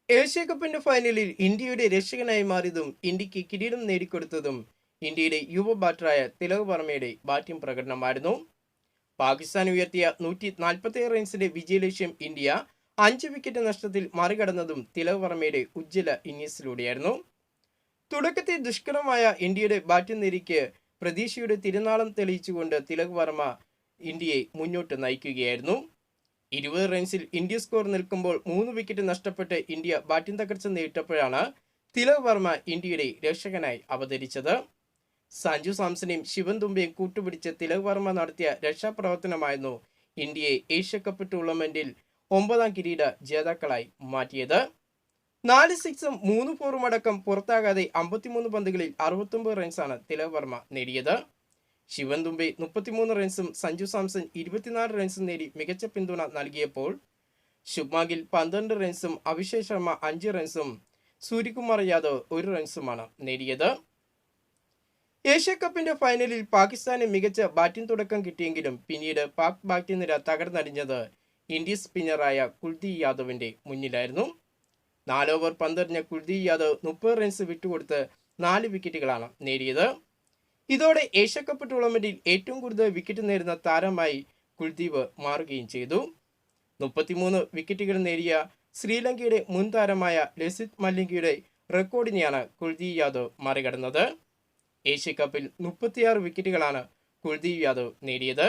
Asia കപ്പിന്റെ ഫൈനലിൽ ഇന്ത്യയുടെ രക്ഷകനായി മാറിയതും ഇന്ത്യക്ക് കിരീടം നേടിക്കൊടുത്തതും ഇന്ത്യയുടെ യുവ ബാറ്ററായ തിലക് വർമ്മയുടെ ബാറ്റിംഗ് പ്രകടനമായിരുന്നു. പാകിസ്ഥാൻ ഉയർത്തിയ 147 റൺസിന്റെ വിജയലക്ഷ്യം ഇന്ത്യ 5 വിക്കറ്റ് നഷ്ടത്തിൽ മറികടന്നതും തിലക് വർമ്മയുടെ ഉജ്ജ്വല ഇന്നിംഗ്സിലൂടെയായിരുന്നു. തുടക്കത്തിൽ ദുഷ്കരമായ ഇന്ത്യയുടെ ബാറ്റിംഗ് നിരയ്ക്ക് പ്രതീക്ഷയുടെ തിരുനാളം തെളിയിച്ചുകൊണ്ട് തിലക് വർമ്മ ഇന്ത്യയെ മുന്നോട്ട് നയിക്കുകയായിരുന്നു. 20 റൺസിൽ ഇന്ത്യ സ്കോർ നിൽക്കുമ്പോൾ 3 വിക്കറ്റ് നഷ്ടപ്പെട്ട് ഇന്ത്യ ബാറ്റിംഗ് തകർച്ച നേരിട്ടപ്പോഴാണ് തിലക് വർമ്മ ഇന്ത്യയുടെ രക്ഷകനായി അവതരിച്ചത്. സഞ്ജു സാംസണെയും ശിവൻ ദുബെയും കൂട്ടുപിടിച്ച് തിലക് വർമ്മ നടത്തിയ രക്ഷാപ്രവർത്തനമായിരുന്നു ഇന്ത്യയെ ഏഷ്യ കപ്പ് ടൂർണമെന്റിൽ 9ാം കിരീട ജേതാക്കളായി മാറ്റിയത്. 4 സിക്സും 3 ഫോറും അടക്കം പുറത്താകാതെ 53 പന്തുകളിൽ 69 റൺസാണ് തിലക് വർമ്മ നേടിയത്. ശിവൻ ദുബെ 33 റൺസും സഞ്ജു സാംസൺ 24 റൺസും നേടി മികച്ച പിന്തുണ നൽകിയപ്പോൾ ശുഭ്മാൻ ഗിൽ 12 റൺസും അഭിഷേക് ശർമ്മ 5 റൺസും സൂര്യകുമാർ യാദവ് 1 റൺസുമാണ് നേടിയത്. ഏഷ്യ കപ്പിന്റെ ഫൈനലിൽ പാകിസ്ഥാന് മികച്ച ബാറ്റിംഗ് തുടക്കം കിട്ടിയെങ്കിലും പിന്നീട് പാക് ബാറ്റിംഗ് നിര തകർന്നടിഞ്ഞത് ഇന്ത്യൻ സ്പിന്നറായ കുൽദീപ് യാദവിന്റെ മുന്നിലായിരുന്നു. 4 ഓവർ പന്തെറിഞ്ഞ കുൽദീപ് യാദവ് 30 റൺസ് വിട്ടുകൊടുത്ത് 4 വിക്കറ്റുകളാണ് നേടിയത്. ഇതോടെ ഏഷ്യ കപ്പ് ടൂർണമെന്റിൽ ഏറ്റവും കൂടുതൽ വിക്കറ്റ് നേടുന്ന താരമായി കുൽദീപ് മാറുകയും ചെയ്തു. 33 വിക്കറ്റുകൾ നേടിയ ശ്രീലങ്കയുടെ മുൻ താരമായ ലസിത് മലിംഗയുടെ റെക്കോർഡിനെയാണ് കുൽദീപ് യാദവ് മറികടന്നത്. ഏഷ്യ കപ്പിൽ 36 വിക്കറ്റുകളാണ് കുൽദീപ് യാദവ് നേടിയത്.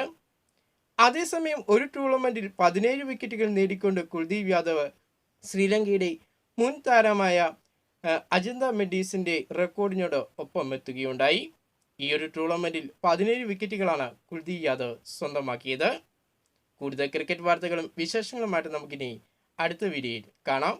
അതേസമയം ഒരു ടൂർണമെന്റിൽ 17 വിക്കറ്റുകൾ നേടിക്കൊണ്ട് കുൽദീപ് യാദവ് ശ്രീലങ്കയുടെ മുൻ താരമായ അജന്ത മെഡീസിന്റെ റെക്കോർഡിനോട് ഒപ്പം എത്തുകയുണ്ടായി. ഈ ഒരു ടൂർണമെന്റിൽ 17 വിക്കറ്റുകളാണ് കുൽദീപ് യാദവ് സ്വന്തമാക്കിയത്. കൂടുതൽ ക്രിക്കറ്റ് വാർത്തകളും വിശേഷങ്ങളുമായിട്ട് നമുക്കിനി അടുത്ത വീഡിയോയിൽ കാണാം.